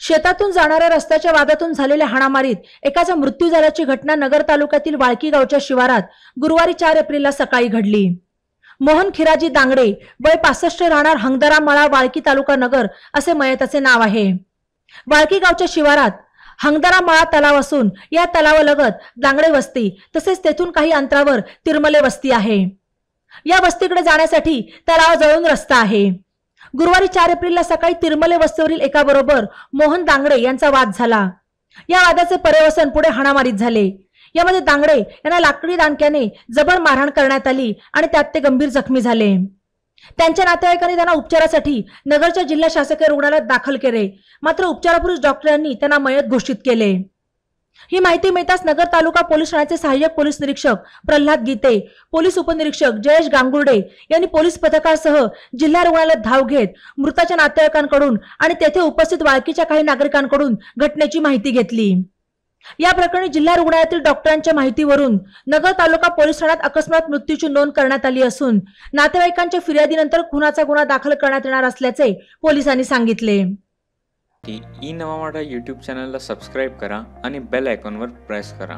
शेतातून जाणाऱ्या रस्त्याच्या वादातून झालेल्या हाणामारीत एकाचा मृत्यू झाल्याची घटना नगर तालुक्यातील वाळकी गावच्या शिवारात गुरुवारी 4 एप्रिलला सकाळी घडली। मोहन खिराजी दांगडे वय 65 राहणार हंगदरा मळा वाळकी तालुका नगर असे मयताचे नाव आहे। वाळकी गावच्या शिवारात हंगदरा मळा तलाव असून या तलावालगत दांगडे वस्ती तसेच तेथून काही अंतरावर तिरमले वस्ती आहे। या वस्तीकडे जाण्यासाठी तलावाजवळून रस्ता आहे। गुरुवारी 4 एप्रिलला सकाळी तिरमले वस्तीवरील एकाबरोबर मोहन दांगडे यांचा वाद झाला। या वादाचे पर्यवसन पुढे हाणामारीत झाले। यामध्ये दांगडे यांना लाकडी दांडक्याने जबर मारहाण करण्यात आली आणि त्यात ते गंभीर जखमी झाले। त्यांच्या नातेवाईकांनी त्यांना उपचारासाठी नगरच्या जिल्हा शासकीय रुग्णालयात दाखल केले, मात्र उपचारापूर्वी डॉक्टरांनी त्यांना मयत घोषित केले। ही माहिती मिळताच नगर तालुका पोलीस ठाण्याचे सहाय्यक पोलीस निरीक्षक प्रल्हाद गीते, पोलीस उपनिरीक्षक जयेश गांगुर्डे यांनी पोलीस पथकासह जिल्हा रुग्णालयात धाव घेत मृताच्या नातेवाईकांकडून आणि तेथे उपस्थित वाळकीच्या काही नागरिकांकडून घटनेची माहिती घेतली। या प्रकरणी जिल्हा रुग्णालयातील डॉक्टरांच्या माहितीवरून नगर तालुका पोलीस ठाण्यात अकस्मात मृत्यूची नोंद करण्यात आली असून नातेवाईकांच्या फिर्यादीनंतर खुनाचा गुन्हा दाखल करण्यात येणार असल्याचे पोलिसांनी सांगितले। ई नवा मराठा यूट्यूब चॅनलला सबस्क्राइब करा आणि बेल आयकॉनवर प्रेस करा।